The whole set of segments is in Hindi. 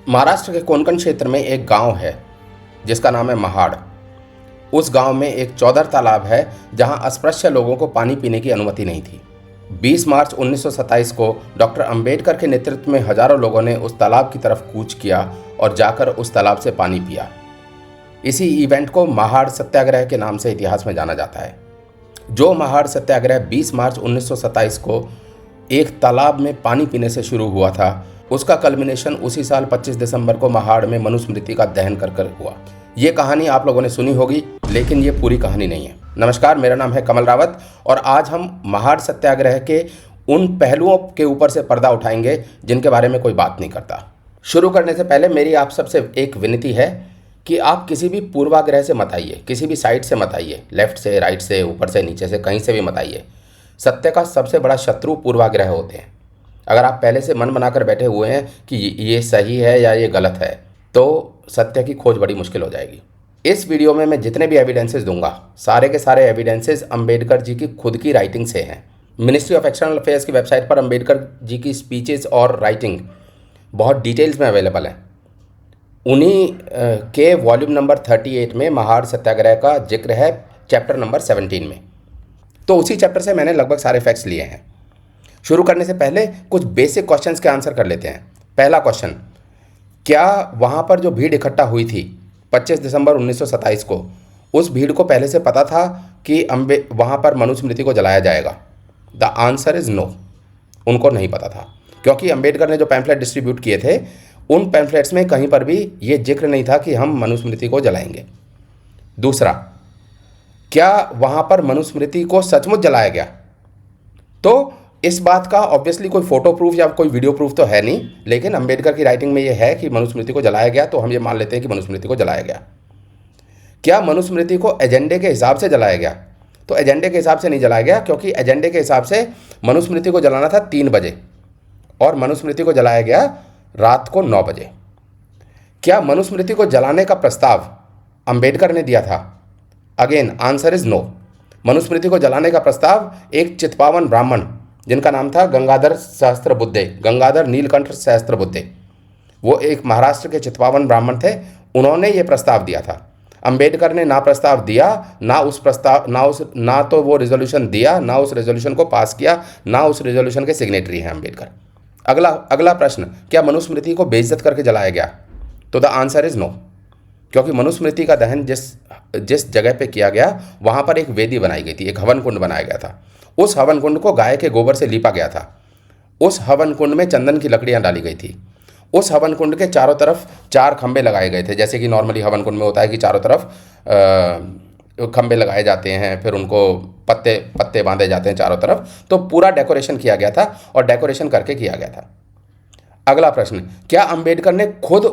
महाराष्ट्र के कोंकण क्षेत्र में एक गांव है जिसका नाम है महाड़। उस गांव में एक चौधर तालाब है जहां अस्पृश्य लोगों को पानी पीने की अनुमति नहीं थी। 20 मार्च 1927 को डॉक्टर अंबेडकर के नेतृत्व में हजारों लोगों ने उस तालाब की तरफ कूच किया और जाकर उस तालाब से पानी पिया। इसी इवेंट को महाड़ सत्याग्रह के नाम से इतिहास में जाना जाता है। जो महाड़ सत्याग्रह 20 मार्च 1927 को एक तालाब में पानी पीने से शुरू हुआ था, उसका कल्मिनेशन उसी साल 25 दिसंबर को महाड़ में मनुस्मृति का दहन कर हुआ। ये कहानी आप लोगों ने सुनी होगी, लेकिन ये पूरी कहानी नहीं है। नमस्कार, मेरा नाम है कमल रावत और आज हम महाड़ सत्याग्रह के उन पहलुओं के ऊपर से पर्दा उठाएंगे जिनके बारे में कोई बात नहीं करता। शुरू करने से पहले मेरी आप सबसे एक विनती है कि आप किसी भी पूर्वाग्रह से मत आइए, किसी भी साइड से मत आइए, लेफ्ट से, राइट से, ऊपर से, नीचे से, कहीं से भी मत आइए। सत्य का सबसे बड़ा शत्रु पूर्वाग्रह होते हैं। अगर आप पहले से मन बनाकर बैठे हुए हैं कि ये सही है या ये गलत है, तो सत्य की खोज बड़ी मुश्किल हो जाएगी। इस वीडियो में मैं जितने भी एविडेंसेस दूंगा, सारे के सारे एविडेंसेस अंबेडकर जी की खुद की राइटिंग से हैं। मिनिस्ट्री ऑफ एक्सटर्नल अफेयर्स की वेबसाइट पर अंबेडकर जी की स्पीचेस और राइटिंग बहुत डिटेल्स में अवेलेबल है। उन्हीं के वॉल्यूम नंबर 38 में महाड़ सत्याग्रह का जिक्र है, चैप्टर नंबर 17 में। तो उसी चैप्टर से मैंने लगभग सारे फैक्ट्स लिए हैं। शुरू करने से पहले कुछ बेसिक क्वेश्चंस के आंसर कर लेते हैं। पहला क्वेश्चन, क्या वहाँ पर जो भीड़ इकट्ठा हुई थी 25 दिसंबर 1927 को, उस भीड़ को पहले से पता था कि वहाँ पर मनुस्मृति को जलाया जाएगा? The answer is no. उनको नहीं पता था, क्योंकि अंबेडकर ने जो पैम्फलेट डिस्ट्रीब्यूट किए थे, उन पैम्फलेट्स में कहीं पर भी ये जिक्र नहीं था कि हम मनुस्मृति को जलाएंगे। दूसरा, क्या वहाँ पर मनुस्मृति को सचमुच जलाया गया? तो इस बात का ऑब्वियसली कोई फोटो प्रूफ या कोई वीडियो प्रूफ तो है नहीं, लेकिन अंबेडकर की राइटिंग में ये है कि मनुस्मृति को जलाया गया, तो हम ये मान लेते हैं कि मनुस्मृति को जलाया गया। क्या मनुस्मृति को एजेंडे के हिसाब से जलाया गया? तो एजेंडे के हिसाब से नहीं जलाया गया, क्योंकि एजेंडे के हिसाब से मनुस्मृति को जलाना था 3 बजे और मनुस्मृति को जलाया गया रात को 9 बजे। क्या मनुस्मृति को जलाने का प्रस्ताव अंबेडकर ने दिया था? Again answer is no. Manusmriti को जलाने का प्रस्ताव एक चित्पावन ब्राह्मण, जिनका नाम था गंगाधर सहस्त्रबुद्धे, गंगाधर नीलकंठ सहस्त्रबुद्धे, वो एक महाराष्ट्र के चित्पावन ब्राह्मण थे, उन्होंने ये प्रस्ताव दिया था। अंबेडकर ने ना प्रस्ताव दिया, ना तो वो रिजोल्यूशन दिया, ना उस रिजोल्यूशन को पास किया, ना उस रिजोल्यूशन के सिग्नेटरी हैं अंबेडकर। अगला प्रश्न, क्या मनुस्मृति को बेइज्जत करके जलाया गया? तो द आंसर इज नो, क्योंकि मनुस्मृति का दहन जिस जगह पे किया गया, वहाँ पर एक वेदी बनाई गई थी, एक हवन कुंड बनाया गया था। उस हवन कुंड को गाय के गोबर से लीपा गया था। उस हवन कुंड में चंदन की लकड़ियाँ डाली गई थी। उस हवन कुंड के चारों तरफ 4 खंबे लगाए गए थे, जैसे कि नॉर्मली हवन कुंड में होता है कि चारों तरफ खंबे लगाए जाते हैं, फिर उनको पत्ते बांधे जाते हैं चारों तरफ। तो पूरा डेकोरेशन किया गया था और डेकोरेशन करके किया गया था। अगला प्रश्न, क्या अंबेडकर ने खुद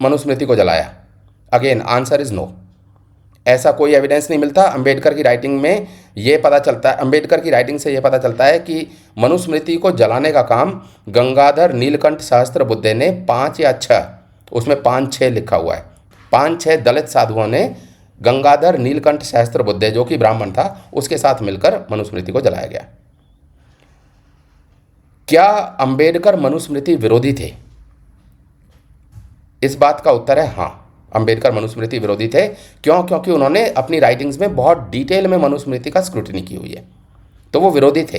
मनुस्मृति को जलाया? Again answer is no. ऐसा कोई एविडेंस नहीं मिलता। अंबेडकर की राइटिंग में ये पता चलता है, अंबेडकर की राइटिंग से ये पता चलता है कि मनुस्मृति को जलाने का काम गंगाधर नीलकंठ सहस्त्रबुद्धे ने 5 या 6, उसमें 5-6 लिखा हुआ है, 5-6 दलित साधुओं ने गंगाधर नीलकंठ सहस्त्रबुद्धे, जो कि ब्राह्मण था, उसके साथ मिलकर मनुस्मृति को जलाया गया। क्या अंबेडकर मनुस्मृति विरोधी थे? इस बात का उत्तर है हाँ, अंबेडकर मनुस्मृति विरोधी थे। क्यों? क्योंकि उन्होंने अपनी राइटिंग्स में बहुत डिटेल में मनुस्मृति का स्क्रूटिनी की हुई है, तो वो विरोधी थे।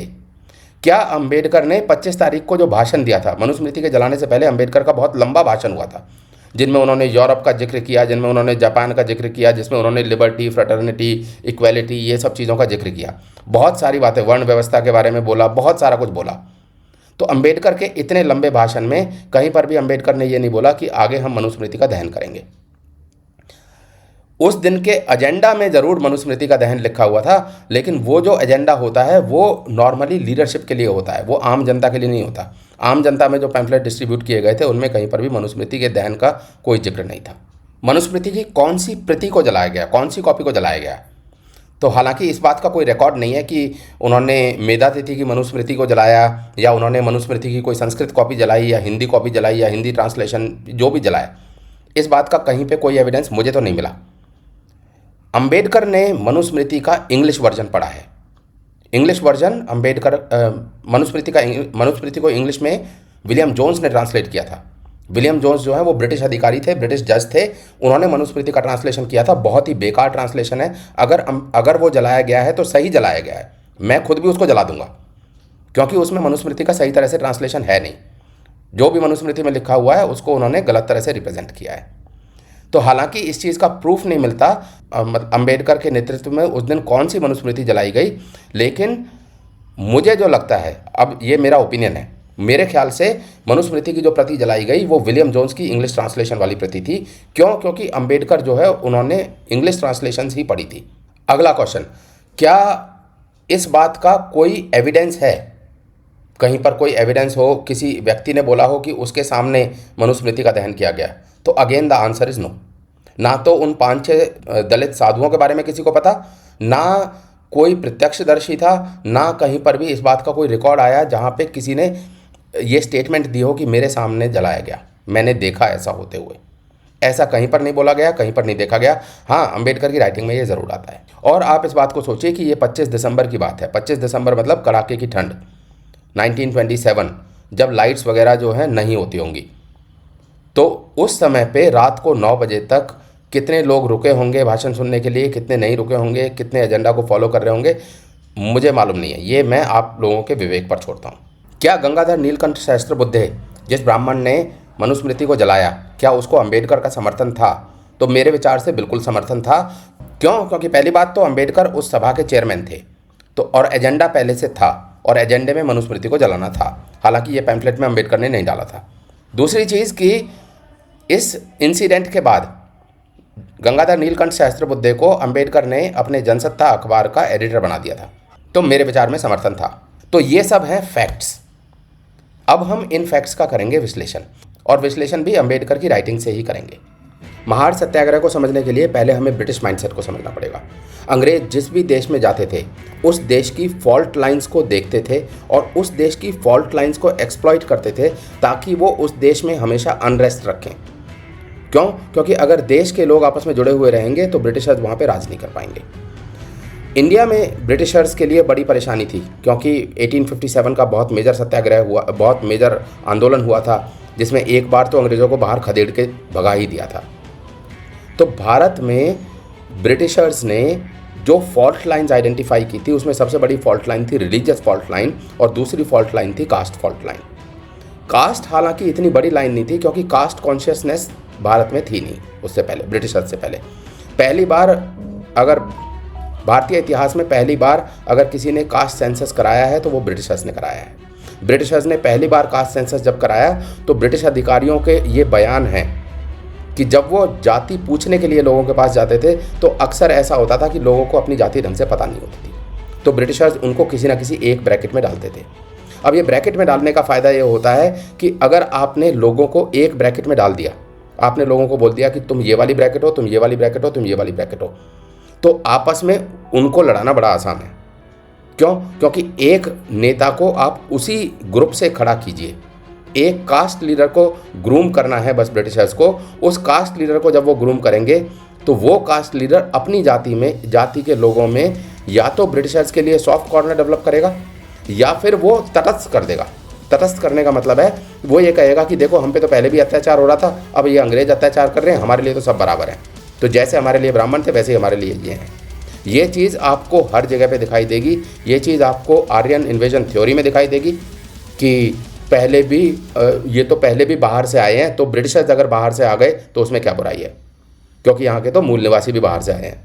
क्या अंबेडकर ने 25 तारीख को जो भाषण दिया था, मनुस्मृति के जलाने से पहले अंबेडकर का बहुत लंबा भाषण हुआ था, जिनमें उन्होंने यूरोप का जिक्र किया, जिनमें उन्होंने जापान का जिक्र किया, जिसमें उन्होंने लिबर्टी, फ्रेटर्निटी, इक्वेलिटी, ये सब चीज़ों का जिक्र किया, बहुत सारी बातें, वर्ण व्यवस्था के बारे में बोला, बहुत सारा कुछ बोला। तो अंबेडकर के इतने लंबे भाषण में कहीं पर भी अंबेडकर ने ये नहीं बोला कि आगे हम मनुस्मृति का दहन करेंगे। उस दिन के एजेंडा में ज़रूर मनुस्मृति का दहन लिखा हुआ था, लेकिन वो जो एजेंडा होता है वो नॉर्मली लीडरशिप के लिए होता है, वो आम जनता के लिए नहीं होता। आम जनता में जो पैम्फलेट डिस्ट्रीब्यूट किए गए थे, उनमें कहीं पर भी मनुस्मृति के दहन का कोई जिक्र नहीं था। मनुस्मृति की कौन सी प्रति को जलाया गया, कौन सी कॉपी को जलाया गया? तो हालांकि इस बात का कोई रिकॉर्ड नहीं है कि उन्होंने मेधातिथि की मनुस्मृति को जलाया, या उन्होंने मनुस्मृति की कोई संस्कृत कॉपी जलाई, या हिंदी कॉपी जलाई, या हिंदी ट्रांसलेशन जो भी जलाया, इस बात का कहीं पे कोई एविडेंस मुझे तो नहीं मिला। अंबेडकर ने मनुस्मृति का इंग्लिश वर्जन पढ़ा है। इंग्लिश वर्जन मनुस्मृति को इंग्लिश में विलियम जोन्स ने ट्रांसलेट किया था। विलियम जोन्स जो है वो ब्रिटिश अधिकारी थे, ब्रिटिश जज थे। उन्होंने मनुस्मृति का ट्रांसलेशन किया था। बहुत ही बेकार ट्रांसलेशन है। अगर वो जलाया गया है तो सही जलाया गया है। मैं खुद भी उसको जला दूंगा, क्योंकि उसमें मनुस्मृति का सही तरह से ट्रांसलेशन है नहीं। जो भी मनुस्मृति में लिखा हुआ है उसको उन्होंने गलत तरह से रिप्रेजेंट किया है। तो हालांकि इस चीज़ का प्रूफ नहीं मिलता अंबेडकर के नेतृत्व में उस दिन कौन सी मनुस्मृति जलाई गई, लेकिन मुझे जो लगता है, अब ये मेरा ओपिनियन है, मेरे ख्याल से मनुस्मृति की जो प्रति जलाई गई वो विलियम जोन्स की इंग्लिश ट्रांसलेशन वाली प्रति थी। क्यों? क्योंकि अंबेडकर जो है उन्होंने इंग्लिश ट्रांसलेशन ही पढ़ी थी। अगला क्वेश्चन, क्या इस बात का कोई एविडेंस है? कहीं पर कोई एविडेंस हो, किसी व्यक्ति ने बोला हो कि उसके सामने मनुस्मृति का दहन किया गया? तो again the answer is no. ना तो उन 5-6 दलित साधुओं के बारे में किसी को पता, ना कोई प्रत्यक्षदर्शी था, ना कहीं पर भी इस बात का कोई रिकॉर्ड आया जहाँ पे किसी ने ये स्टेटमेंट दी हो कि मेरे सामने जलाया गया, मैंने देखा ऐसा होते हुए। ऐसा कहीं पर नहीं बोला गया, कहीं पर नहीं देखा गया। हाँ, अंबेडकर की राइटिंग में ये ज़रूर आता है। और आप इस बात को सोचिए कि ये 25 दिसंबर की बात है। 25 दिसंबर मतलब कड़ाके की ठंड, 1927, जब लाइट्स वगैरह जो है नहीं होती होंगी। तो उस समय पे रात को 9 बजे तक कितने लोग रुके होंगे भाषण सुनने के लिए, कितने नहीं रुके होंगे, कितने एजेंडा को फॉलो कर रहे होंगे, मुझे मालूम नहीं है। ये मैं आप लोगों के विवेक पर छोड़ता हूँ। क्या गंगाधर नीलकंठ सहस्त्रबुद्धे, जिस ब्राह्मण ने मनुस्मृति को जलाया, क्या उसको अंबेडकर का समर्थन था? तो मेरे विचार से बिल्कुल समर्थन था। क्यों? क्योंकि पहली बात तो अंबेडकर उस सभा के चेयरमैन थे, तो और एजेंडा पहले से था, और एजेंडे में मनुस्मृति को जलाना था। हालांकि ये पैम्फलेट में अंबेडकर ने नहीं डाला था। दूसरी चीज़ कि इस इंसिडेंट के बाद गंगाधर नीलकंठ सहस्त्रबुद्धे को अंबेडकर ने अपने जनसत्ता अखबार का एडिटर बना दिया था। तो मेरे विचार में समर्थन था। तो ये सब हैं फैक्ट्स। अब हम इन फैक्ट्स का करेंगे विश्लेषण, और विश्लेषण भी अंबेडकर की राइटिंग से ही करेंगे। महाड़ सत्याग्रह को समझने के लिए पहले हमें ब्रिटिश माइंडसेट को समझना पड़ेगा। अंग्रेज जिस भी देश में जाते थे उस देश की फॉल्ट लाइंस को देखते थे और उस देश की फॉल्ट लाइंस को एक्सप्लॉइट करते थे ताकि वो उस देश में हमेशा अनरेस्ट रखें। क्यों? क्योंकि अगर देश के लोग आपस में जुड़े हुए रहेंगे तो ब्रिटिशर्स वहाँ पे राज नहीं कर पाएंगे। इंडिया में ब्रिटिशर्स के लिए बड़ी परेशानी थी, क्योंकि 1857 का बहुत मेजर सत्याग्रह हुआ, बहुत मेजर आंदोलन हुआ था, जिसमें एक बार तो अंग्रेज़ों को बाहर खदेड़ के भगा ही दिया था। तो भारत में ब्रिटिशर्स ने जो फॉल्ट लाइन्स आइडेंटिफाई की थी उसमें सबसे बड़ी फॉल्ट लाइन थी रिलीजियस फॉल्ट लाइन, और दूसरी फॉल्ट लाइन थी कास्ट फॉल्ट लाइन। कास्ट हालांकि इतनी बड़ी लाइन नहीं थी, क्योंकि कास्ट कॉन्शियसनेस भारत में थी नहीं उससे पहले, ब्रिटिशर्स से पहले। पहली बार अगर भारतीय इतिहास में पहली बार अगर किसी ने कास्ट सेंसस कराया है तो वो ब्रिटिशर्स ने कराया है। ब्रिटिशर्स ने पहली बार कास्ट सेंसस जब कराया तो ब्रिटिश अधिकारियों के ये बयान हैं कि जब वो जाति पूछने के लिए लोगों के पास जाते थे तो अक्सर ऐसा होता था कि लोगों को अपनी जाति ढंग से पता नहीं होती थी, तो ब्रिटिशर्स उनको किसी ना किसी एक ब्रैकेट में डालते थे। अब ये ब्रैकेट में डालने का फ़ायदा ये होता है कि अगर आपने लोगों को एक ब्रैकेट में डाल दिया, आपने लोगों को बोल दिया कि तुम ये वाली ब्रैकेट हो, तुम ये वाली ब्रैकेट हो, तुम ये वाली ब्रैकेट हो, तो आपस में उनको लड़ाना बड़ा आसान है। क्यों? क्योंकि एक नेता को आप उसी ग्रुप से खड़ा कीजिए। एक कास्ट लीडर को ग्रूम करना है बस ब्रिटिशर्स को। उस कास्ट लीडर को जब वो ग्रूम करेंगे तो वो कास्ट लीडर अपनी जाति के लोगों में या तो ब्रिटिशर्स के लिए सॉफ्ट कॉर्नर डेवलप करेगा या फिर वो तटस्थ कर देगा। तटस्थ करने का मतलब है वो ये कहेगा कि देखो हम पे तो पहले भी अत्याचार हो रहा था, अब ये अंग्रेज अत्याचार कर रहे हैं, हमारे लिए तो सब बराबर हैं। तो जैसे हमारे लिए ब्राह्मण थे वैसे ही हमारे लिए ये हैं। ये चीज़ आपको हर जगह पे दिखाई देगी। ये चीज़ आपको आर्यन इन्वेजन थ्योरी में दिखाई देगी कि पहले भी बाहर से आए हैं, तो ब्रिटिशर्स अगर बाहर से आ गए तो उसमें क्या बुराई है, क्योंकि यहाँ के तो मूल निवासी भी बाहर से आए हैं।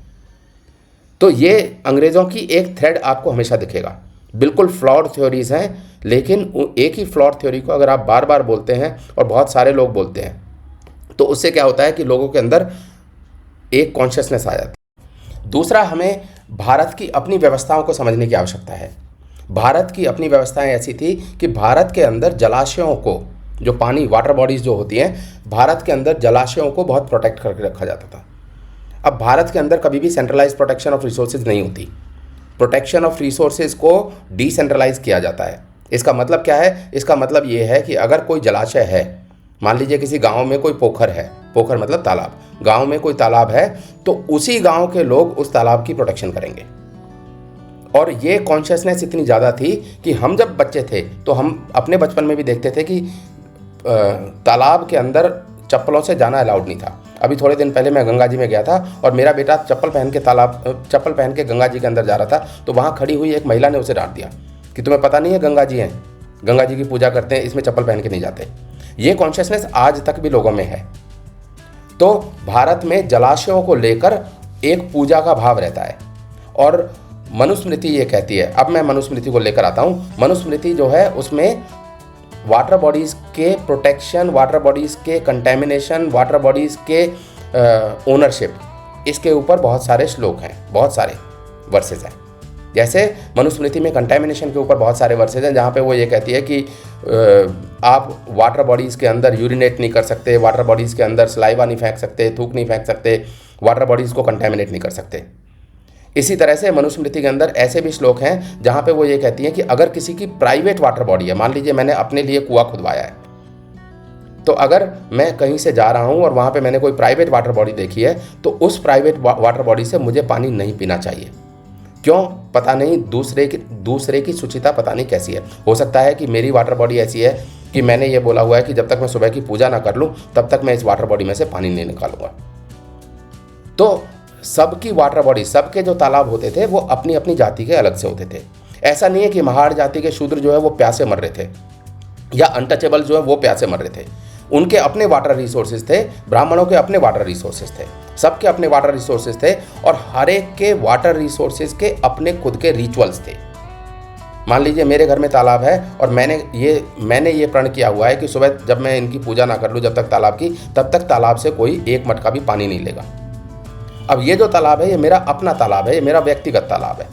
तो ये अंग्रेज़ों की एक थ्रेड आपको हमेशा दिखेगा। बिल्कुल फ्लॉड थ्योरीज हैं, लेकिन एक ही फ्लॉड थ्योरी को अगर आप बार बार बोलते हैं और बहुत सारे लोग बोलते हैं तो उससे क्या होता है कि लोगों के अंदर एक कॉन्शियसनेस आ जाती है। दूसरा, हमें भारत की अपनी व्यवस्थाओं को समझने की आवश्यकता है। भारत की अपनी व्यवस्थाएं ऐसी थी कि भारत के अंदर जलाशयों को, जो पानी वाटर बॉडीज़ जो होती हैं, भारत के अंदर जलाशयों को बहुत प्रोटेक्ट करके रखा जाता था। अब भारत के अंदर कभी भी सेंट्रलाइज प्रोटेक्शन ऑफ रिसोर्सेज नहीं होती। प्रोटेक्शन ऑफ रिसोर्सेज को डिसेंट्रलाइज किया जाता है। इसका मतलब क्या है? इसका मतलब ये है कि अगर कोई जलाशय है, मान लीजिए किसी गांव में कोई पोखर है, पोखर मतलब तालाब, गांव में कोई तालाब है, तो उसी गांव के लोग उस तालाब की प्रोटेक्शन करेंगे। और ये कॉन्शियसनेस इतनी ज़्यादा थी कि हम जब बच्चे थे तो हम अपने बचपन में भी देखते थे कि तालाब के अंदर चप्पलों से जाना अलाउड नहीं था। अभी थोड़े दिन पहले मैं गंगा जी में गया था और मेरा बेटा चप्पल पहन के गंगा जी के अंदर जा रहा था, तो वहाँ खड़ी हुई एक महिला ने उसे डांट दिया कि तुम्हें पता नहीं है गंगा जी हैं, गंगा जी की पूजा करते हैं, इसमें चप्पल पहन के नहीं जाते। ये कॉन्शियसनेस आज तक भी लोगों में है। तो भारत में जलाशयों को लेकर एक पूजा का भाव रहता है और मनुस्मृति ये कहती है, अब मैं मनुस्मृति को लेकर आता हूँ। मनुस्मृति जो है उसमें वाटर बॉडीज़ के प्रोटेक्शन, वाटर बॉडीज़ के कंटेमिनेशन, वाटर बॉडीज़ के ओनरशिप, इसके ऊपर बहुत सारे श्लोक हैं, बहुत सारे वर्सेस हैं। जैसे मनुस्मृति में कंटेमिनेशन के ऊपर बहुत सारे वर्सेस हैं, जहाँ पे वो ये कहती है कि आप वाटर बॉडीज़ के अंदर यूरिनेट नहीं कर सकते, वाटर बॉडीज़ के अंदर सलाइवा नहीं फेंक सकते, थूक नहीं फेंक सकते, वाटर बॉडीज़ को कंटेमिनेट नहीं कर सकते। इसी तरह से मनुस्मृति के अंदर ऐसे भी श्लोक हैं जहाँ पे वो ये कहती हैं कि अगर किसी की प्राइवेट वाटर बॉडी है, मान लीजिए मैंने अपने लिए कुआं खुदवाया है, तो अगर मैं कहीं से जा रहा हूँ और वहाँ पे मैंने कोई प्राइवेट वाटर बॉडी देखी है, तो उस प्राइवेट वाटर बॉडी से मुझे पानी नहीं पीना चाहिए। क्यों? पता नहीं, दूसरे की शुचिता पता नहीं कैसी है। हो सकता है कि मेरी वाटर बॉडी ऐसी है कि मैंने ये बोला हुआ है कि जब तक मैं सुबह की पूजा ना कर लूँ तब तक मैं इस वाटर बॉडी में से पानी नहीं निकालूंगा। तो सबकी वाटर बॉडी, सबके जो तालाब होते थे वो अपनी अपनी जाति के अलग से होते थे। ऐसा नहीं है कि महाड़ जाति के शूद्र जो है वो प्यासे मर रहे थे या अनटचेबल जो है वो प्यासे मर रहे थे। उनके अपने वाटर रिसोर्सेज थे, ब्राह्मणों के अपने वाटर रिसोर्सेज थे, सबके अपने वाटर रिसोर्सेज थे और हर एक के वाटर रिसोर्सेज के अपने खुद के रिचुअल्स थे। मान लीजिए मेरे घर में तालाब है और मैंने ये प्रण किया हुआ है कि सुबह जब मैं इनकी पूजा ना कर लूँ जब तक तालाब की, तब तक तालाब से कोई एक मटका भी पानी नहीं लेगा। अब ये जो तालाब है ये मेरा अपना तालाब है, ये मेरा व्यक्तिगत तालाब है।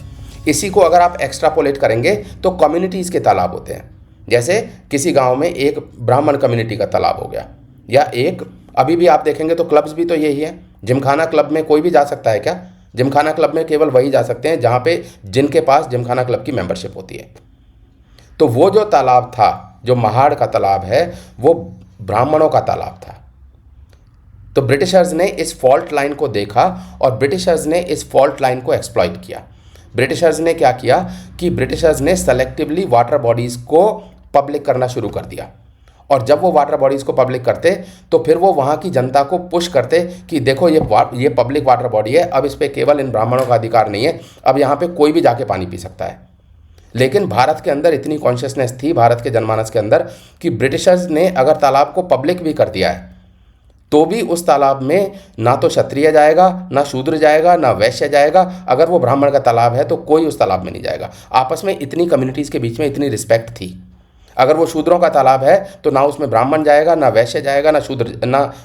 इसी को अगर आप एक्स्ट्रापोलेट करेंगे तो कम्युनिटीज़ के तालाब होते हैं। जैसे किसी गांव में एक ब्राह्मण कम्युनिटी का तालाब हो गया, या एक, अभी भी आप देखेंगे तो क्लब्स भी तो यही है। जिमखाना क्लब में कोई भी जा सकता है क्या? जिमखाना क्लब में केवल वही जा सकते हैं जहाँ पे जिनके पास जिमखाना क्लब की मेंबरशिप होती है। तो वो जो तालाब था, जो महाड़ का तालाब है, वो ब्राह्मणों का तालाब था। तो ब्रिटिशर्स ने इस फॉल्ट लाइन को देखा और ब्रिटिशर्स ने इस फॉल्ट लाइन को एक्सप्लॉइट किया। ब्रिटिशर्स ने क्या किया कि ब्रिटिशर्स ने सेलेक्टिवली वाटर बॉडीज़ को पब्लिक करना शुरू कर दिया। और जब वो वाटर बॉडीज़ को पब्लिक करते तो फिर वो वहाँ की जनता को पुश करते कि देखो ये पब्लिक वाटर बॉडी है, अब इस पर केवल इन ब्राह्मणों का अधिकार नहीं है, अब यहाँ पे कोई भी जाके पानी पी सकता है। लेकिन भारत के अंदर इतनी कॉन्शियसनेस थी, भारत के जनमानस के अंदर, कि ब्रिटिशर्स ने अगर तालाब को पब्लिक भी कर दिया है तो भी उस तालाब में ना तो क्षत्रिय जाएगा, ना शूद्र जाएगा, ना वैश्य जाएगा। अगर वो ब्राह्मण का तालाब है तो कोई उस तालाब में नहीं जाएगा। आपस में इतनी कम्युनिटीज़ के बीच में इतनी रिस्पेक्ट थी। अगर वो शूद्रों का तालाब है तो ना उसमें ब्राह्मण जाएगा, ना वैश्य जाएगा, ना शूद्र,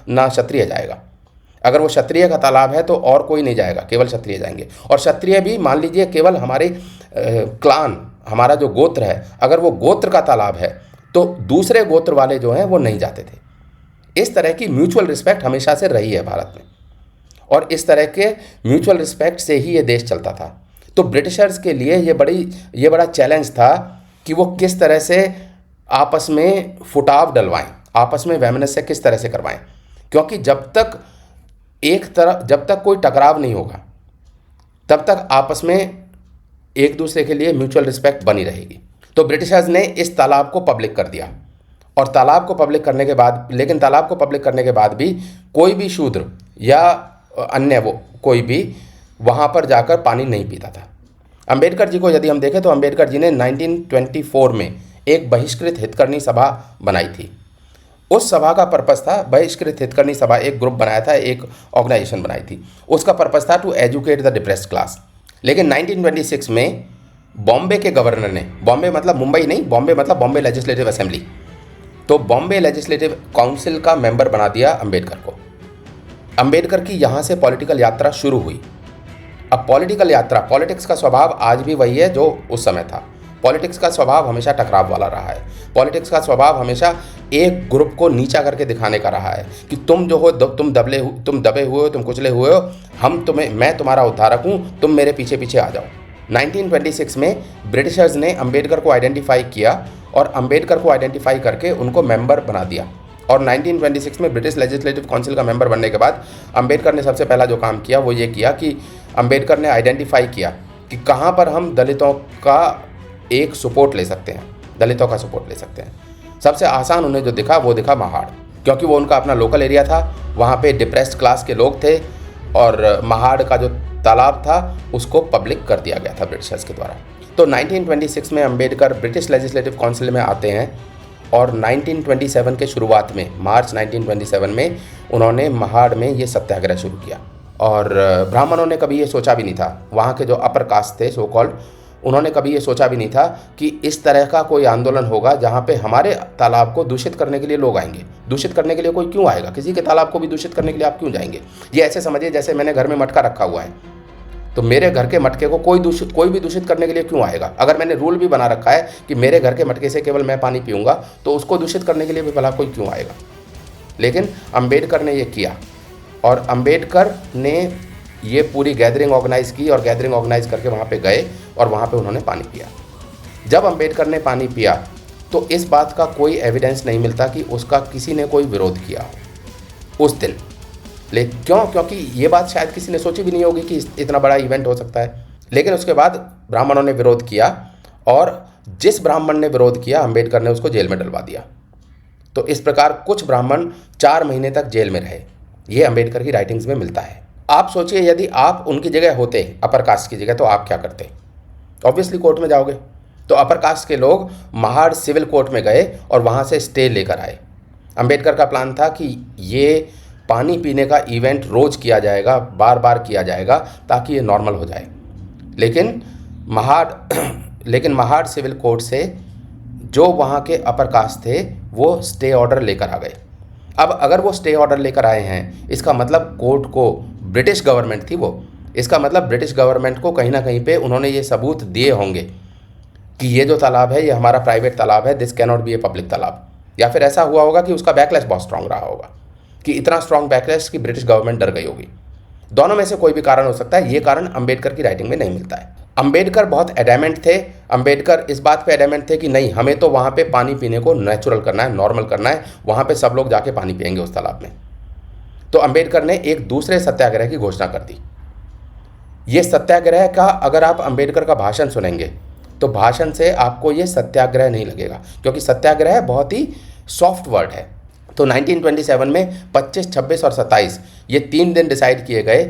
ना क्षत्रिय जाएगा। अगर वो क्षत्रिय का तालाब है तो और कोई नहीं जाएगा, केवल क्षत्रिय जाएंगे। और क्षत्रिय भी मान लीजिए केवल हमारे क्लान, हमारा जो गोत्र है, अगर वो गोत्र का तालाब है तो दूसरे गोत्र वाले जो हैं वो नहीं जाते थे। इस तरह की म्यूचुअल रिस्पेक्ट हमेशा से रही है भारत में, और इस तरह के म्यूचुअल रिस्पेक्ट से ही ये देश चलता था। तो ब्रिटिशर्स के लिए ये बड़ा चैलेंज था कि वो किस तरह से आपस में फुटाव डलवाएं, आपस में वैमनस्य किस तरह से करवाएं, क्योंकि जब तक कोई टकराव नहीं होगा तब तक आपस में एक दूसरे के लिए म्यूचुअल रिस्पेक्ट बनी रहेगी। तो ब्रिटिशर्स ने इस तालाब को पब्लिक कर दिया, और तालाब को पब्लिक करने के बाद भी कोई भी शूद्र या अन्य कोई भी वहाँ पर जाकर पानी नहीं पीता था। अंबेडकर जी को यदि हम देखें तो अंबेडकर जी ने 1924 में एक बहिष्कृत हितकर्णी सभा बनाई थी। उस सभा का पर्पस था, बहिष्कृत हितकर्णी सभा एक ग्रुप बनाया था, एक ऑर्गेनाइजेशन बनाई थी, उसका पर्पस था to educate the depressed class. लेकिन 1926 में बॉम्बे के गवर्नर ने, बॉम्बे मतलब मुंबई नहीं, बॉम्बे मतलब बॉम्बे लेजिस्लेटिव असेंबली, तो बॉम्बे लेजिस्लेटिव काउंसिल का मेंबर बना दिया अंबेडकर को। अंबेडकर की यहाँ से पॉलिटिकल यात्रा शुरू हुई। अब पॉलिटिकल यात्रा, पॉलिटिक्स का स्वभाव आज भी वही है जो उस समय था। पॉलिटिक्स का स्वभाव हमेशा टकराव वाला रहा है। पॉलिटिक्स का स्वभाव हमेशा एक ग्रुप को नीचा करके दिखाने का रहा है कि तुम जो हो, तुम दबे हुए हो, तुम कुचले हुए हो, मैं तुम्हारा उद्धारक हूँ, तुम मेरे पीछे पीछे आ जाओ। 1926 में ब्रिटिशर्स ने अंबेडकर को आइडेंटिफाई किया और अंबेडकर को आइडेंटिफाई करके उनको मेंबर बना दिया। और 1926 में ब्रिटिश लेजिस्लेटिव काउंसिल का मेंबर बनने के बाद अंबेडकर ने सबसे पहला जो काम किया वो ये किया कि अंबेडकर ने आइडेंटिफाई किया कि कहाँ पर हम दलितों का एक सपोर्ट ले सकते हैं, दलितों का सपोर्ट ले सकते हैं। सबसे आसान उन्हें जो दिखा वो दिखा महाड़, क्योंकि वो उनका अपना लोकल एरिया था, वहाँ पे डिप्रेस्ड क्लास के लोग थे और महाड़ का जो तालाब था उसको पब्लिक कर दिया गया था ब्रिटिशर्स के द्वारा। तो 1926 में अंबेडकर ब्रिटिश लेजिस्लेटिव काउंसिल में आते हैं और 1927 के शुरुआत में, मार्च 1927 में उन्होंने महाड़ में ये सत्याग्रह शुरू किया। और ब्राह्मणों ने कभी ये सोचा भी नहीं था, वहाँ के जो अपर कास्ट थे सो कॉल्ड, उन्होंने कभी ये सोचा भी नहीं था कि इस तरह का कोई आंदोलन होगा जहाँ पे हमारे तालाब को दूषित करने के लिए लोग आएंगे। दूषित करने के लिए कोई क्यों आएगा? किसी के तालाब को भी दूषित करने के लिए आप क्यों जाएंगे? ये ऐसे समझिए जैसे मैंने घर में मटका रखा हुआ है, तो मेरे घर के मटके को कोई भी दूषित करने के लिए क्यों आएगा? अगर मैंने रूल भी बना रखा है कि मेरे घर के मटके से केवल मैं पानी पीऊँगा, तो उसको दूषित करने के लिए भी भला कोई क्यों आएगा? लेकिन अम्बेडकर ने ये किया और अम्बेडकर ने ये पूरी गैदरिंग ऑर्गेनाइज़ की और गैदरिंग ऑर्गेनाइज़ करके वहाँ पे गए और वहाँ पे उन्होंने पानी पिया। जब अम्बेडकर ने पानी पिया तो इस बात का कोई एविडेंस नहीं मिलता कि उसका किसी ने कोई विरोध किया हो उस दिन। लेकिन क्योंकि ये बात शायद किसी ने सोची भी नहीं होगी कि इतना बड़ा इवेंट हो सकता है। लेकिन उसके बाद ब्राह्मणों ने विरोध किया और जिस ब्राह्मण ने विरोध किया अम्बेडकर ने उसको जेल में डलवा दिया। तो इस प्रकार कुछ ब्राह्मण 4 महीने तक जेल में रहे। ये अम्बेडकर की राइटिंग्स में मिलता है। आप सोचिए यदि आप उनकी जगह होते, अपर कास्ट की जगह, तो आप क्या करते? ऑब्वियसली कोर्ट में जाओगे। तो अपर कास्ट के लोग महाड़ सिविल कोर्ट में गए और वहाँ से स्टे लेकर आए। अम्बेडकर का प्लान था कि ये पानी पीने का इवेंट रोज़ किया जाएगा, बार बार किया जाएगा ताकि ये नॉर्मल हो जाए। लेकिन महाड़ सिविल कोर्ट से जो वहाँ के अपर कास्ट थे वो स्टे ऑर्डर लेकर आ गए। अब अगर वो स्टे ऑर्डर लेकर आए हैं, इसका मतलब कोर्ट को, ब्रिटिश गवर्नमेंट थी वो, इसका मतलब ब्रिटिश गवर्नमेंट को कहीं ना कहीं पे उन्होंने ये सबूत दिए होंगे कि ये जो तालाब है ये हमारा प्राइवेट तालाब है, this cannot be a public तालाब। या फिर ऐसा हुआ होगा कि उसका बैकलैश बहुत स्ट्रांग रहा होगा, कि इतना स्ट्रांग बैकलैश कि ब्रिटिश गवर्नमेंट डर गई होगी। दोनों में से कोई भी कारण हो सकता है। ये कारण अम्बेडकर की राइटिंग में नहीं मिलता है। अम्बेडकर बहुत एडामेंट थे। अम्बेडकर इस बात पे एडामेंट थे कि नहीं, हमें तो वहाँ पे पानी पीने को नेचुरल करना है, नॉर्मल करना है, वहाँ पे सब लोग जाके पानी पिएंगे उस तालाब में। तो अम्बेडकर ने एक दूसरे सत्याग्रह की घोषणा कर दी। ये सत्याग्रह का अगर आप अम्बेडकर का भाषण सुनेंगे तो भाषण से आपको ये सत्याग्रह नहीं लगेगा, क्योंकि सत्याग्रह बहुत ही सॉफ्ट वर्ड है। तो 1927 में 25, 26 और 27 ये 3 दिन डिसाइड किए गए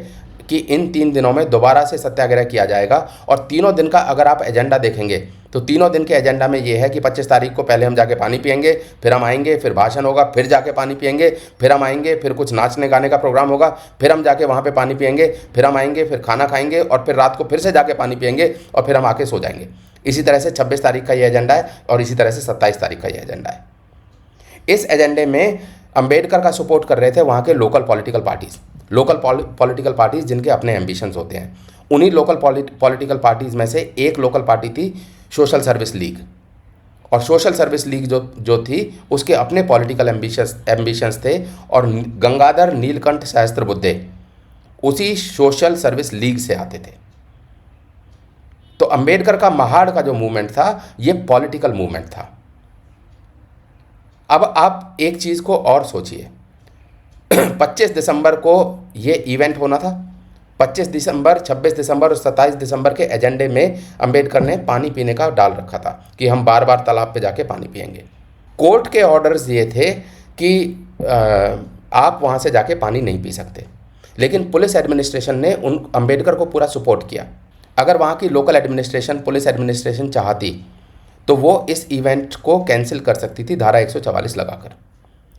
कि इन 3 दिनों में दोबारा से सत्याग्रह किया जाएगा। और तीनों दिन का अगर आप एजेंडा देखेंगे तो तीनों दिन के एजेंडा में ये है कि 25 तारीख को पहले हम जाके पानी पिएंगे, फिर हम आएंगे, फिर भाषण होगा, फिर जाके पानी पिएंगे, फिर हम आएंगे, फिर कुछ नाचने गाने का प्रोग्राम होगा, फिर हम जाके वहाँ पे पानी पिएंगे, फिर हम आएंगे, फिर खाना खाएंगे और फिर रात को फिर से जाके पानी पिएंगे और फिर हम आके सो जाएंगे। इसी तरह से 26 तारीख का ये एजेंडा है और इसी तरह से 27 तारीख का ये एजेंडा है। इस एजेंडे में अम्बेडकर का सपोर्ट कर रहे थे वहाँ के लोकल पॉलिटिकल पॉलिटिकल पार्टीज़ जिनके अपने एम्बिशंस होते हैं। उन्हीं लोकल पॉलिटिकल पार्टीज़ में से एक लोकल पार्टी थी सोशल सर्विस लीग। और सोशल सर्विस लीग जो थी उसके अपने पॉलिटिकल एम्बिशंस थे और गंगाधर नीलकंठ सहस्त्रबुद्धे उसी सोशल सर्विस लीग से आते थे। तो अम्बेडकर का महाड़ का जो मूवमेंट था ये पॉलिटिकल मूवमेंट था। अब आप एक चीज़ को और सोचिए, 25 दिसंबर को ये इवेंट होना था। 25 दिसंबर, 26 दिसंबर और 27 दिसंबर के एजेंडे में अम्बेडकर ने पानी पीने का डाल रखा था कि हम बार बार तालाब पे जाके पानी पिएंगे। कोर्ट के ऑर्डर्स ये थे कि आप वहाँ से जाके पानी नहीं पी सकते, लेकिन पुलिस एडमिनिस्ट्रेशन ने उन अम्बेडकर को पूरा सपोर्ट किया। अगर वहाँ की लोकल एडमिनिस्ट्रेशन, पुलिस एडमिनिस्ट्रेशन चाहती तो वो इस इवेंट को कैंसिल कर सकती थी धारा 144 लगाकर।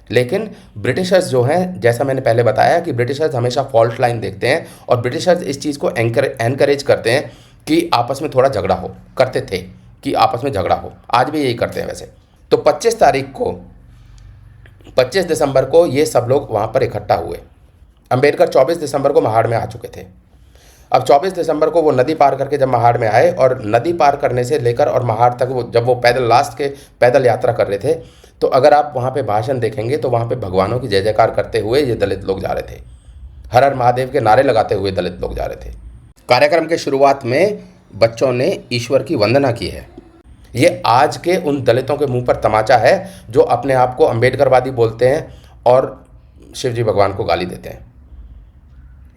लेकिन ब्रिटिशर्स जो हैं, जैसा मैंने पहले बताया कि ब्रिटिशर्स हमेशा फॉल्ट लाइन देखते हैं और ब्रिटिशर्स इस चीज़ को एनकरेज करते हैं कि आपस में थोड़ा झगड़ा हो, करते थे कि आपस में झगड़ा हो, आज भी यही करते हैं वैसे। तो 25 दिसंबर को ये सब लोग वहाँ पर इकट्ठा हुए। अम्बेडकर 24 दिसंबर को महाड़ में आ चुके थे। अब 24 दिसंबर को वो नदी पार करके जब महाड़ में आए और नदी पार करने से लेकर और महाड़ तक जब वो पैदल लास्ट के पैदल यात्रा कर रहे थे, तो अगर आप वहाँ पे भाषण देखेंगे तो वहाँ पे भगवानों की जय जयकार करते हुए ये दलित लोग जा रहे थे। हर हर महादेव के नारे लगाते हुए दलित लोग जा रहे थे। कार्यक्रम के शुरुआत में बच्चों ने ईश्वर की वंदना की है। ये आज के उन दलितों के मुंह पर तमाचा है जो अपने आप को अम्बेडकरवादी बोलते हैं और शिवजी भगवान को गाली देते हैं,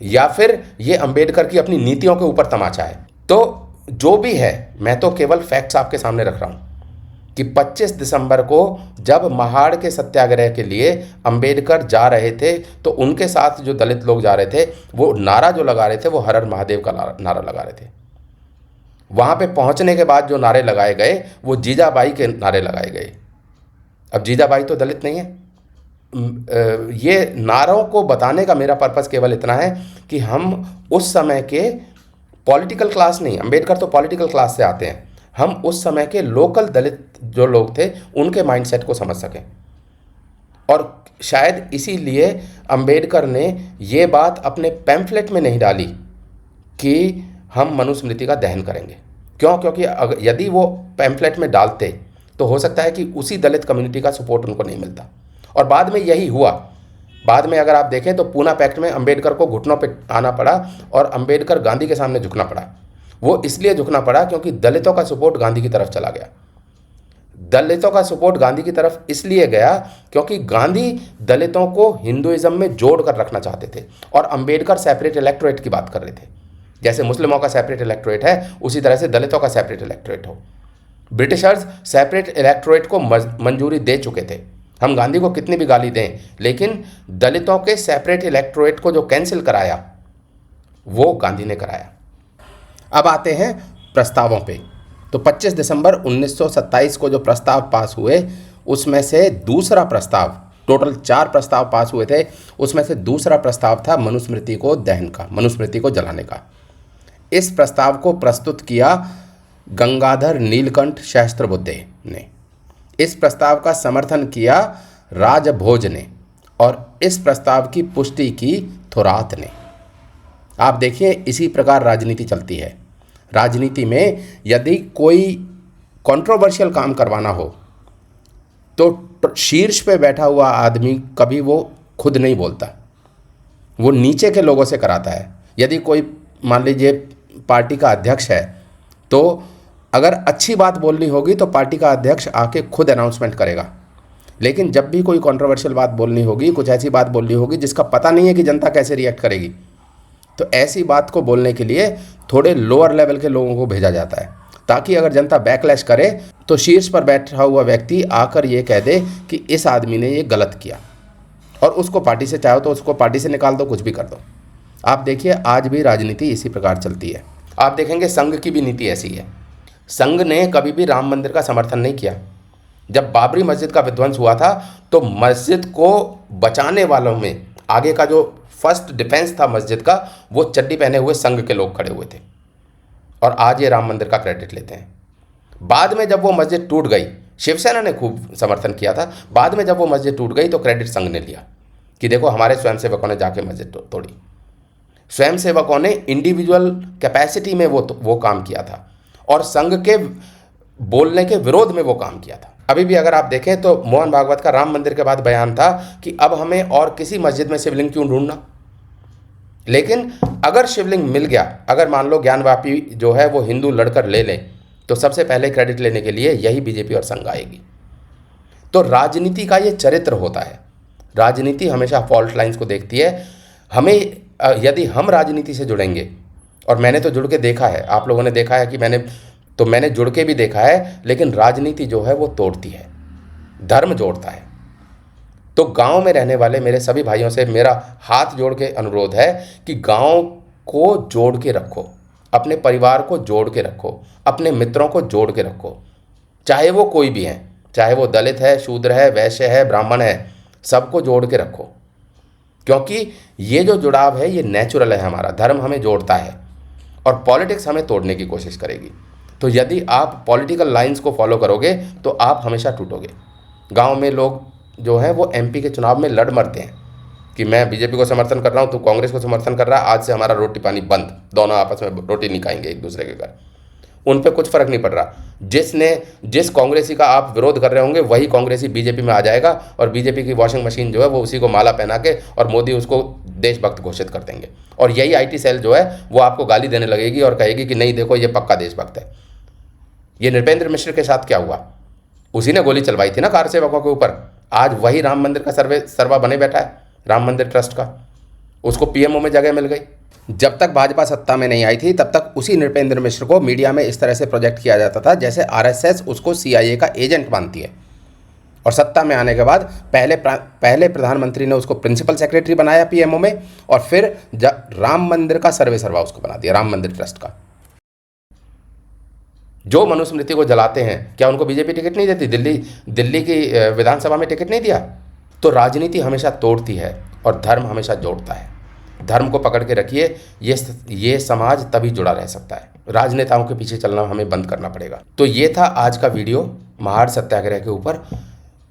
या फिर ये अम्बेडकर की अपनी नीतियों के ऊपर तमाचा है। तो जो भी है, मैं तो केवल फैक्ट्स आपके सामने रख रहा हूँ। कि 25 दिसंबर को जब महाड़ के सत्याग्रह के लिए अंबेडकर जा रहे थे तो उनके साथ जो दलित लोग जा रहे थे वो नारा जो लगा रहे थे वो हर हर महादेव का नारा लगा रहे थे। वहाँ पे पहुँचने के बाद जो नारे लगाए गए वो जीजाबाई के नारे लगाए गए। अब जीजाबाई तो दलित नहीं है। ये नारों को बताने का मेरा पर्पस केवल इतना है कि हम उस समय के पॉलिटिकल क्लास नहीं, अंबेडकर तो पॉलिटिकल क्लास से आते हैं, हम उस समय के लोकल दलित जो लोग थे उनके माइंडसेट को समझ सकें। और शायद इसीलिए अंबेडकर ने ये बात अपने पैम्फलेट में नहीं डाली कि हम मनुस्मृति का दहन करेंगे। क्यों? क्योंकि यदि वो पैम्फलेट में डालते तो हो सकता है कि उसी दलित कम्युनिटी का सपोर्ट उनको नहीं मिलता। और बाद में यही हुआ। बाद में अगर आप देखें तो पूना पैक्ट में अंबेडकर को घुटनों पे आना पड़ा और अंबेडकर गांधी के सामने झुकना पड़ा। वो इसलिए झुकना पड़ा क्योंकि दलितों का सपोर्ट गांधी की तरफ चला गया। दलितों का सपोर्ट गांधी की तरफ इसलिए गया क्योंकि गांधी दलितों को हिंदुइज्म में जोड़ कर रखना चाहते थे और अंबेडकर सेपरेट इलेक्टोरेट की बात कर रहे थे। जैसे मुस्लिमों का सेपरेट इलेक्टोरेट है उसी तरह से दलितों का सेपरेट इलेक्टोरेट हो। ब्रिटिशर्स सेपरेट इलेक्टोरेट को मंजूरी दे चुके थे। हम गांधी को कितनी भी गाली दें, लेकिन दलितों के सेपरेट इलेक्टोरेट को जो कैंसिल कराया वो गांधी ने कराया। अब आते हैं प्रस्तावों पे। तो 25 दिसंबर 1927 को जो प्रस्ताव पास हुए उसमें से दूसरा प्रस्ताव, टोटल 4 प्रस्ताव पास हुए थे, उसमें से दूसरा प्रस्ताव था मनुस्मृति को दहन का, मनुस्मृति को जलाने का। इस प्रस्ताव को प्रस्तुत किया गंगाधर नीलकंठ सहस्त्रबुद्धे ने। इस प्रस्ताव का समर्थन किया राजभोज ने और इस प्रस्ताव की पुष्टि की थोरात ने। आप देखिए इसी प्रकार राजनीति चलती है। राजनीति में यदि कोई कंट्रोवर्शियल काम करवाना हो तो शीर्ष पे बैठा हुआ आदमी कभी वो खुद नहीं बोलता, वो नीचे के लोगों से कराता है। यदि कोई मान लीजिए पार्टी का अध्यक्ष है तो अगर अच्छी बात बोलनी होगी तो पार्टी का अध्यक्ष आके खुद अनाउंसमेंट करेगा। लेकिन जब भी कोई कंट्रोवर्शियल बात बोलनी होगी, कुछ ऐसी बात बोलनी होगी जिसका पता नहीं है कि जनता कैसे रिएक्ट करेगी, तो ऐसी बात को बोलने के लिए थोड़े लोअर लेवल के लोगों को भेजा जाता है ताकि अगर जनता बैकलैश करे तो शीर्ष पर बैठा हुआ व्यक्ति आकर ये कह दे कि इस आदमी ने ये गलत किया और उसको पार्टी से चाहो तो उसको पार्टी से निकाल दो, कुछ भी कर दो। आप देखिए आज भी राजनीति इसी प्रकार चलती है। आप देखेंगे संघ की भी नीति ऐसी है। संघ ने कभी भी राम मंदिर का समर्थन नहीं किया। जब बाबरी मस्जिद का विध्वंस हुआ था तो मस्जिद को बचाने वालों में आगे का जो फर्स्ट डिफेंस था मस्जिद का, वो चड्डी पहने हुए संघ के लोग खड़े हुए थे और आज ये राम मंदिर का क्रेडिट लेते हैं। बाद में जब वो मस्जिद टूट गई, शिवसेना ने खूब समर्थन किया था। बाद में जब वो मस्जिद टूट गई तो क्रेडिट संघ ने लिया कि देखो हमारे स्वयंसेवकों ने जाके मस्जिद तोड़ी। स्वयंसेवकों ने इंडिविजुअल कैपेसिटी में वो काम किया था और संघ के बोलने के विरोध में वो काम किया था। अभी भी अगर आप देखें तो मोहन भागवत का राम मंदिर के बाद बयान था कि अब हमें और किसी मस्जिद में शिवलिंग क्यों ढूंढना। लेकिन अगर शिवलिंग मिल गया, अगर मान लो ज्ञानवापी जो है वो हिंदू लड़कर ले लें, तो सबसे पहले क्रेडिट लेने के लिए यही बीजेपी और संघ आएगी। तो राजनीति का ये चरित्र होता है। राजनीति हमेशा फॉल्ट लाइंस को देखती है। हमें यदि हम राजनीति से जुड़ेंगे, और मैंने तो जुड़ के देखा है, आप लोगों ने देखा है कि मैंने जुड़ के भी देखा है, लेकिन राजनीति जो है वो तोड़ती है, धर्म जोड़ता है। तो गांव में रहने वाले मेरे सभी भाइयों से मेरा हाथ जोड़ के अनुरोध है कि गांव को जोड़ के रखो, अपने परिवार को जोड़ के रखो, अपने मित्रों को जोड़ के रखो, चाहे वो कोई भी हैं, चाहे वो दलित है, शूद्र है, वैश्य है, ब्राह्मण है, सबको जोड़ के रखो। क्योंकि ये जो जुड़ाव है ये नेचुरल है हमारा। धर्म हमें जोड़ता है और पॉलिटिक्स हमें तोड़ने की कोशिश करेगी। तो यदि आप पॉलिटिकल लाइंस को फॉलो करोगे तो आप हमेशा टूटोगे। गांव में लोग जो हैं वो एमपी के चुनाव में लड़ मरते हैं कि मैं बीजेपी को समर्थन कर रहा हूं, तू कांग्रेस को समर्थन कर रहा है, आज से हमारा रोटी पानी बंद, दोनों आपस में रोटी नहीं खाएंगे एक दूसरे के घर। उन पे कुछ फर्क नहीं पड़ रहा। जिस कांग्रेसी का आप विरोध कर रहे होंगे वही कांग्रेसी बीजेपी में आ जाएगा और बीजेपी की वॉशिंग मशीन जो है वो उसी को माला पहना के और मोदी उसको देशभक्त घोषित कर देंगे। और यही आईटी सेल जो है वो आपको गाली देने लगेगी और कहेगी कि नहीं देखो ये पक्का देशभक्त है। ये नृपेंद्र मिश्र के साथ क्या हुआ? उसी ने गोली चलवाई थी ना कार सेवकों के ऊपर। आज वही राम मंदिर का सर्वा बने बैठा है, राम मंदिर ट्रस्ट का। उसको पीएमओ में जगह मिल गई, जब तक भाजपा सत्ता में नहीं आई थी तब तक उसी नृपेंद्र मिश्र को मीडिया में इस तरह से प्रोजेक्ट किया जाता था जैसे आरएसएस उसको सीआईए का एजेंट मानती है। और सत्ता में आने के बाद पहले प्रधानमंत्री ने उसको प्रिंसिपल सेक्रेटरी बनाया पीएमओ में, और फिर राम मंदिर का सर्वे सर्वा उसको बना दिया, राम मंदिर ट्रस्ट का। जो मनुस्मृति को जलाते हैं, क्या उनको बीजेपी टिकट नहीं देती? दिल्ली की विधानसभा में टिकट नहीं दिया? तो राजनीति हमेशा तोड़ती है और धर्म हमेशा जोड़ता है। धर्म को पकड़ के रखिए, ये समाज तभी जुड़ा रह सकता है। राजनेताओं के पीछे चलना हमें बंद करना पड़ेगा। तो ये था आज का वीडियो महाड़ सत्याग्रह के ऊपर।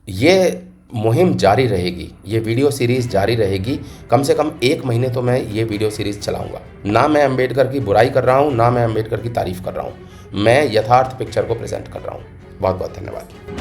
ये मुहिम जारी रहेगी, ये वीडियो सीरीज़ जारी रहेगी। कम से कम 1 महीने तो मैं ये वीडियो सीरीज़ चलाऊंगा। ना मैं अंबेडकर की बुराई कर रहा हूँ, ना मैं अंबेडकर की तारीफ़ कर रहा हूँ। मैं यथार्थ पिक्चर को प्रेजेंट कर रहा हूँ। बहुत बहुत धन्यवाद।